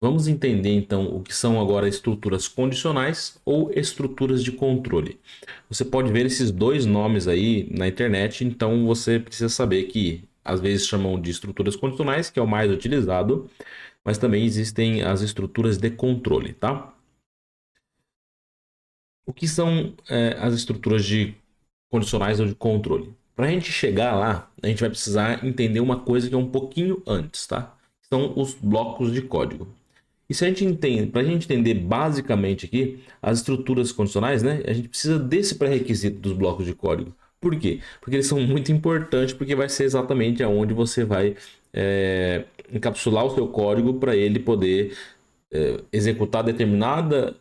Vamos entender então o que são agora estruturas condicionais ou estruturas de controle. Você pode ver esses dois nomes aí na internet, então você precisa saber que às vezes chamam de estruturas condicionais, que é o mais utilizado, mas também existem as estruturas de controle, tá? O que são as estruturas de condicionais ou de controle? Para a gente chegar lá, a gente vai precisar entender uma coisa que é um pouquinho antes, tá? São os blocos de código. E se a gente entende, para a gente entender basicamente aqui as estruturas condicionais, né? A gente precisa desse pré-requisito dos blocos de código. Por quê? Porque eles são muito importantes, porque vai ser exatamente aonde você vai encapsular o seu código para ele poder executar determinada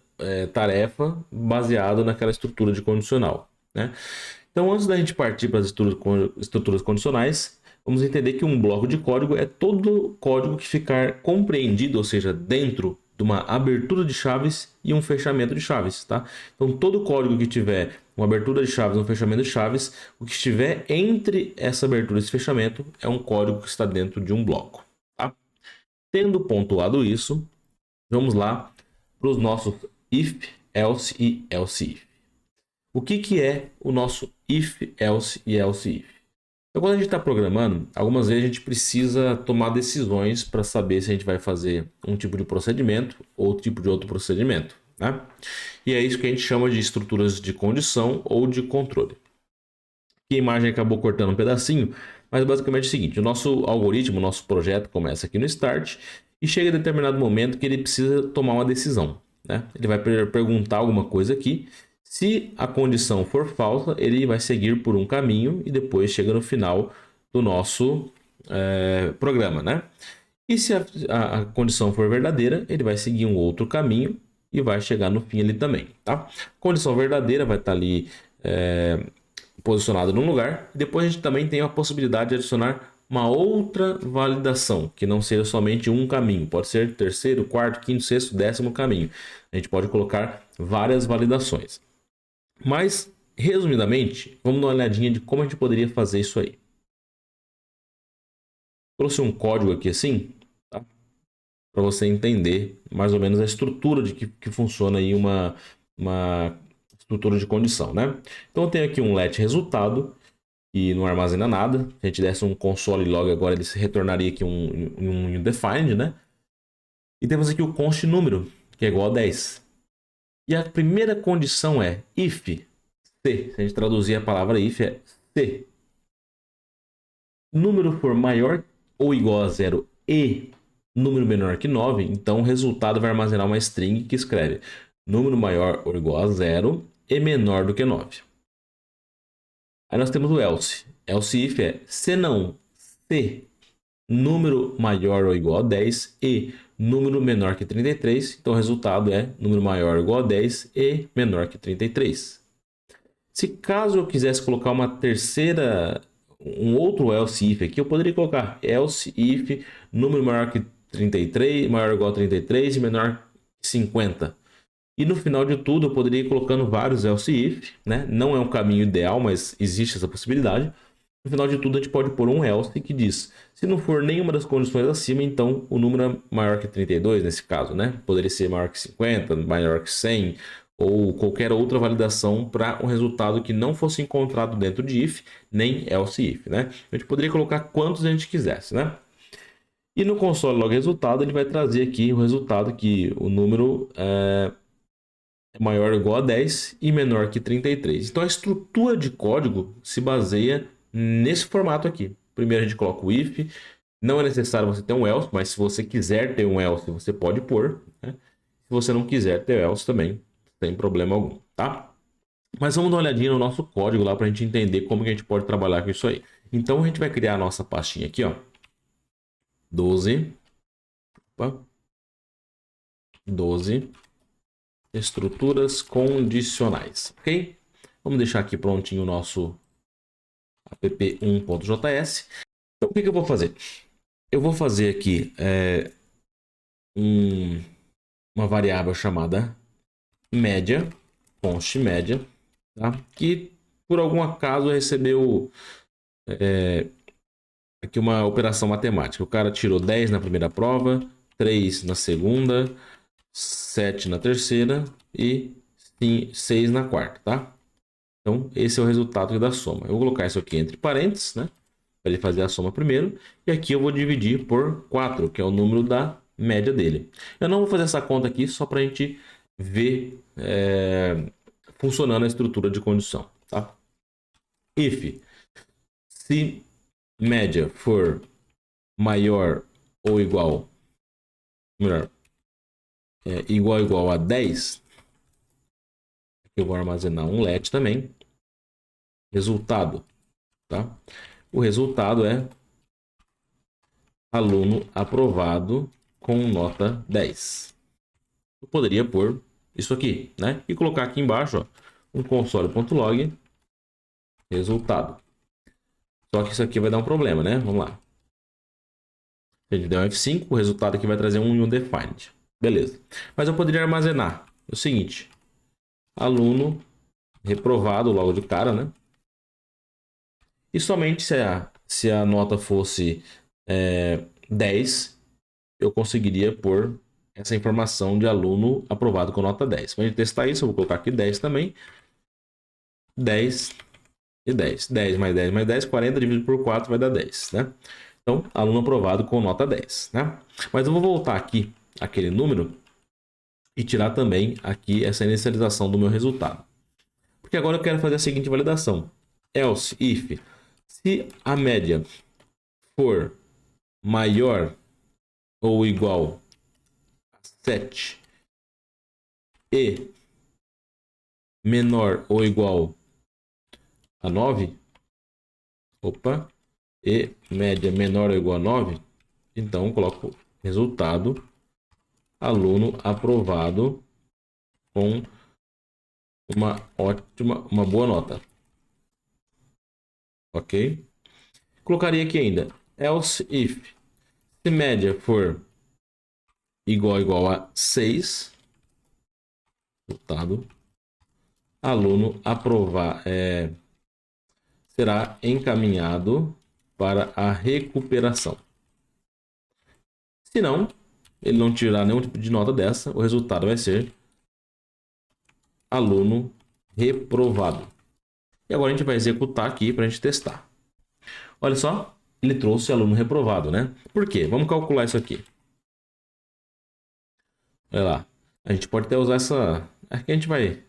tarefa baseada naquela estrutura de condicional, né? Então, antes da gente partir para as estruturas condicionais, vamos entender que um bloco de código é todo código que ficar compreendido, ou seja, dentro de uma abertura de chaves e um fechamento de chaves, tá? Então, todo código que tiver uma abertura de chaves e um fechamento de chaves, o que estiver entre essa abertura e esse fechamento é um código que está dentro de um bloco, tá? Tendo pontuado isso, vamos lá para os nossos if, else e else if. O que é o nosso if, else e else if? Então, quando a gente está programando, algumas vezes a gente precisa tomar decisões para saber se a gente vai fazer um tipo de procedimento ou tipo de outro procedimento, né? E é isso que a gente chama de estruturas de condição ou de controle. Aqui a imagem acabou cortando um pedacinho, mas basicamente é o seguinte: o nosso algoritmo, o nosso projeto começa aqui no start e chega a determinado momento que ele precisa tomar uma decisão, né? Ele vai perguntar alguma coisa aqui. Se a condição for falsa, ele vai seguir por um caminho e depois chega no final do nosso programa, né? E se a condição for verdadeira, ele vai seguir um outro caminho e vai chegar no fim ali também, tá? Condição verdadeira vai estar ali posicionada num lugar. E depois a gente também tem a possibilidade de adicionar uma outra validação, que não seja somente um caminho. Pode ser terceiro, quarto, quinto, sexto, décimo caminho. A gente pode colocar várias validações. Mas, resumidamente, vamos dar uma olhadinha de como a gente poderia fazer isso aí. Trouxe um código aqui assim, tá? Para você entender mais ou menos a estrutura de que funciona aí uma estrutura de condição, né? Então eu tenho aqui um let resultado e não armazena nada. Se a gente desse um console log agora, ele se retornaria aqui um undefined, né? E temos aqui o const número, que é igual a 10. E a primeira condição é if, se a gente traduzir a palavra if, é se número for maior ou igual a 0 e número menor que 9, então o resultado vai armazenar uma string que escreve número maior ou igual a 0 e menor do que 9. Aí nós temos o else. Else if é se não, se número maior ou igual a 10 e número menor que 33, então o resultado é número maior ou igual a 10 e menor que 33. Se caso eu quisesse colocar uma terceira, um outro else if aqui, eu poderia colocar else if número maior que 33, maior ou igual a 33 e menor que 50. E no final de tudo eu poderia ir colocando vários else if, né? Não é um caminho ideal, mas existe essa possibilidade. No final de tudo a gente pode pôr um else que diz, se não for nenhuma das condições acima, então o número é maior que 32 nesse caso, né? Poderia ser maior que 50, maior que 100 ou qualquer outra validação para um resultado que não fosse encontrado dentro de if, nem else if, né? A gente poderia colocar quantos a gente quisesse, né? E no console log resultado ele vai trazer aqui o resultado que o número é maior ou igual a 10 e menor que 33. Então a estrutura de código se baseia nesse formato aqui. Primeiro a gente coloca o if. Não é necessário você ter um else, mas se você quiser ter um else, você pode pôr, né? Se você não quiser ter else também, sem problema algum, tá? Mas vamos dar uma olhadinha no nosso código lá para a gente entender como que a gente pode trabalhar com isso aí. Então a gente vai criar a nossa pastinha aqui, ó. 12. Opa, 12 estruturas condicionais, ok? Vamos deixar aqui prontinho o nosso app1.js. Então, o que eu vou fazer? Eu vou fazer aqui uma variável chamada média, const média, tá? Que por algum acaso recebeu aqui uma operação matemática. O cara tirou 10 na primeira prova, 3 na segunda, 7 na terceira e 6 na quarta, tá? Então, esse é o resultado da soma. Eu vou colocar isso aqui entre parênteses, né? Para ele fazer a soma primeiro. E aqui eu vou dividir por 4, que é o número da média dele. Eu não vou fazer essa conta aqui só para a gente ver funcionando a estrutura de condição, tá? If, se média for maior ou igual, melhor, igual a 10, eu vou armazenar um let também. Resultado, tá? O resultado é aluno aprovado com nota 10. Eu poderia pôr isso aqui, né? E colocar aqui embaixo, ó, um console.log resultado. Só que isso aqui vai dar um problema, né? Vamos lá. Se a gente der um F5, o resultado aqui vai trazer um undefined. Beleza. Mas eu poderia armazenar o seguinte: aluno reprovado logo de cara, né? E somente se a nota fosse 10, eu conseguiria pôr essa informação de aluno aprovado com nota 10. Para a gente testar isso, eu vou colocar aqui 10 também. 10 e 10. 10 mais 10 mais 10, 40 dividido por 4 vai dar 10, né? Então, aluno aprovado com nota 10, né? Mas eu vou voltar aqui aquele número e tirar também aqui essa inicialização do meu resultado. Porque agora eu quero fazer a seguinte validação. Else, if, se a média for maior ou igual a 7 e menor ou igual a 9, e média menor ou igual a 9, então eu coloco resultado aluno aprovado com uma boa nota. Ok? Colocaria aqui ainda else if, se média for igual a 6, resultado aluno será encaminhado para a recuperação. Se não, ele não tirar nenhum tipo de nota dessa, o resultado vai ser aluno reprovado. E agora a gente vai executar aqui para a gente testar. Olha só, ele trouxe aluno reprovado, né? Por quê? Vamos calcular isso aqui. Olha lá, a gente pode até usar essa... Aqui a gente vai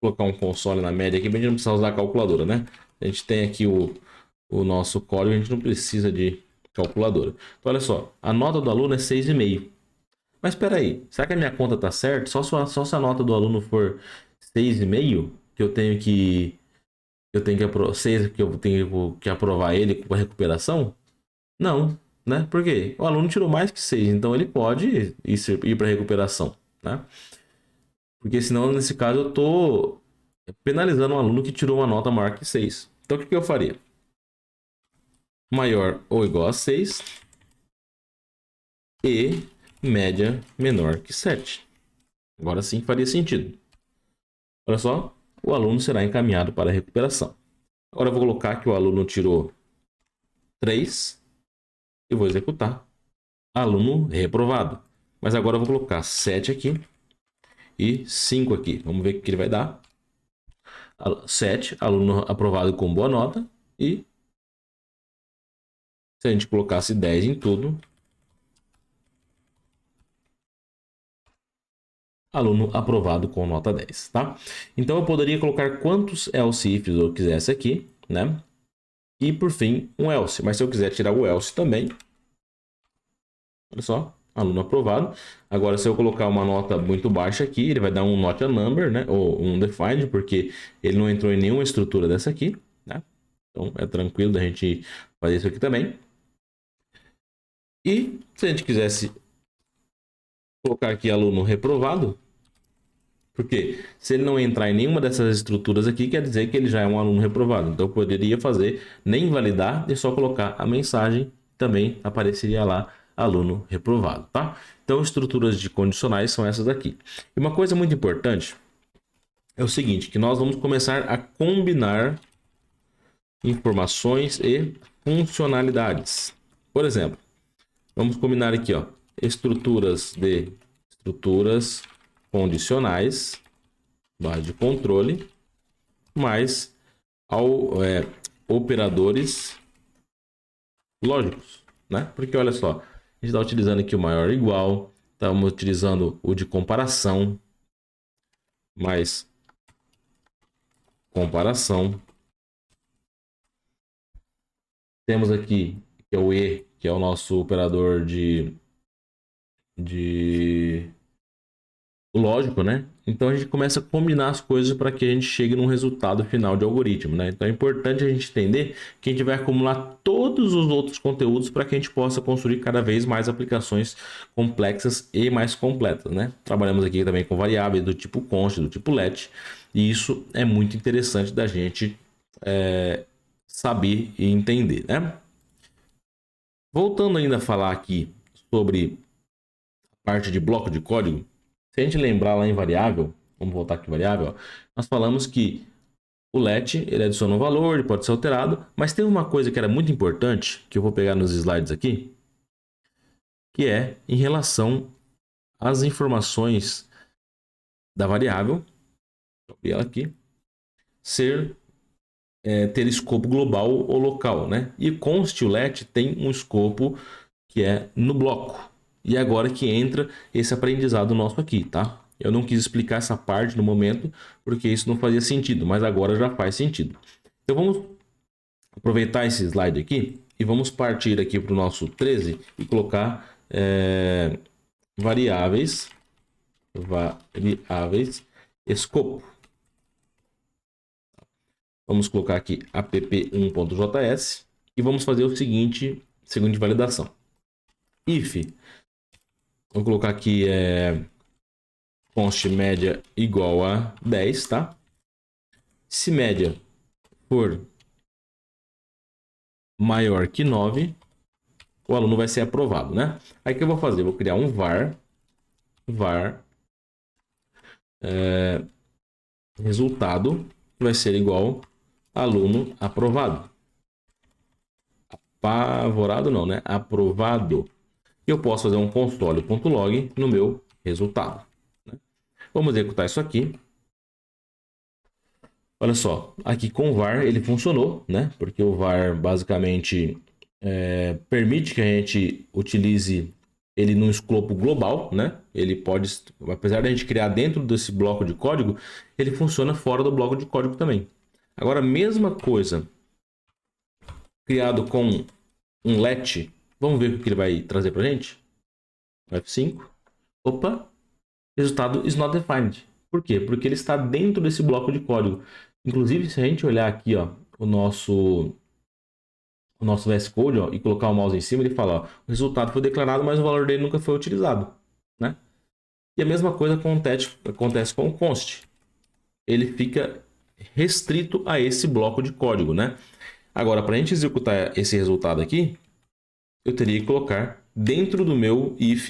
colocar um console na média aqui, mas a gente não precisa usar a calculadora, né? A gente tem aqui o nosso código, a gente não precisa de calculadora. Então, olha só, a nota do aluno é 6,5. Mas espera aí, será que a minha conta tá certa? Só se a nota do aluno for 6,5, que eu tenho que aprovar ele com a recuperação? Não, né? Por quê? O aluno tirou mais que 6, então ele pode ir para recuperação, né? Porque senão, nesse caso, eu tô penalizando um aluno que tirou uma nota maior que 6. Então, o que eu faria? Maior ou igual a 6 e média menor que 7. Agora sim faria sentido. Olha só, o aluno será encaminhado para a recuperação. Agora eu vou colocar que o aluno tirou 3 e vou executar. Aluno reprovado. Mas agora eu vou colocar 7 aqui e 5 aqui. Vamos ver o que ele vai dar. 7, aluno aprovado com boa nota. E se a gente colocasse 10 em tudo, aluno aprovado com nota 10, tá? Então eu poderia colocar quantos else ifs eu quisesse aqui, né? E por fim, um else. Mas se eu quiser tirar o else também, olha só, aluno aprovado. Agora, se eu colocar uma nota muito baixa aqui, ele vai dar um not a number, né? Ou um defined, porque ele não entrou em nenhuma estrutura dessa aqui, né? Então é tranquilo da gente fazer isso aqui também. E se a gente quisesse colocar aqui aluno reprovado, porque se ele não entrar em nenhuma dessas estruturas aqui, quer dizer que ele já é um aluno reprovado. Então eu poderia fazer, nem validar, e só colocar a mensagem, também apareceria lá aluno reprovado, tá? Então estruturas de condicionais são essas aqui. E uma coisa muito importante é o seguinte, que nós vamos começar a combinar informações e funcionalidades. Por exemplo, vamos combinar aqui, ó, estruturas condicionais, barra de controle, mais operadores lógicos, né? Porque olha só, a gente está utilizando aqui o maior ou igual, estamos utilizando o de comparação, mais comparação. Temos aqui que é o E, que é o nosso operador de lógico, né? Então a gente começa a combinar as coisas para que a gente chegue num resultado final de algoritmo, né? Então é importante a gente entender que a gente vai acumular todos os outros conteúdos para que a gente possa construir cada vez mais aplicações complexas e mais completas, né? Trabalhamos aqui também com variáveis do tipo const, do tipo let, e isso é muito interessante da gente saber e entender, né? Voltando ainda a falar aqui sobre a parte de bloco de código, se a gente lembrar lá em variável, vamos voltar aqui em variável, ó, nós falamos que o let, ele adiciona um valor, ele pode ser alterado, mas tem uma coisa que era muito importante, que eu vou pegar nos slides aqui, que é em relação às informações da variável, vou abrir ela aqui, ter escopo global ou local, né? E const o let tem um escopo que é no bloco. E agora que entra esse aprendizado nosso aqui, tá? Eu não quis explicar essa parte no momento, porque isso não fazia sentido, mas agora já faz sentido. Então vamos aproveitar esse slide aqui e vamos partir aqui para o nosso 13 e colocar variáveis escopo. Vamos colocar aqui app1.js e vamos fazer o seguinte, seguinte validação. If, vou colocar aqui const média igual a 10, tá? Se média for maior que 9, o aluno vai ser aprovado, né? Aí o que eu vou fazer? Vou criar um var resultado, que vai ser igual aluno aprovado. Apavorado não, né? Aprovado. Eu posso fazer um console.log no meu resultado. Né? Vamos executar isso aqui. Olha só, aqui com o var ele funcionou, né? Porque o var basicamente permite que a gente utilize ele num escopo global, né? Ele pode, apesar de a gente criar dentro desse bloco de código, ele funciona fora do bloco de código também. Agora, mesma coisa criado com um let, vamos ver o que ele vai trazer para a gente? F5. Opa, resultado is not defined. Por quê? Porque ele está dentro desse bloco de código. Inclusive, se a gente olhar aqui, ó, o nosso VS Code, ó, e colocar o mouse em cima, ele fala, ó, o resultado foi declarado, mas o valor dele nunca foi utilizado, né? E a mesma coisa acontece com o const. Ele fica restrito a esse bloco de código, né? Agora, para a gente executar esse resultado aqui, eu teria que colocar dentro do meu if,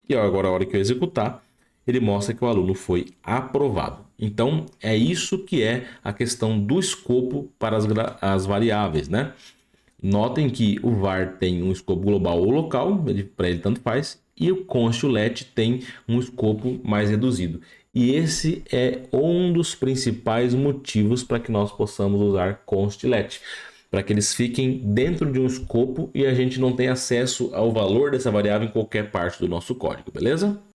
e agora a hora que eu executar, ele mostra que o aluno foi aprovado. Então, é isso que é a questão do escopo para as variáveis, né? Notem que o var tem um escopo global ou local, para ele tanto faz, e o const o let tem um escopo mais reduzido. E esse é um dos principais motivos para que nós possamos usar const let, para que eles fiquem dentro de um escopo e a gente não tenha acesso ao valor dessa variável em qualquer parte do nosso código, beleza?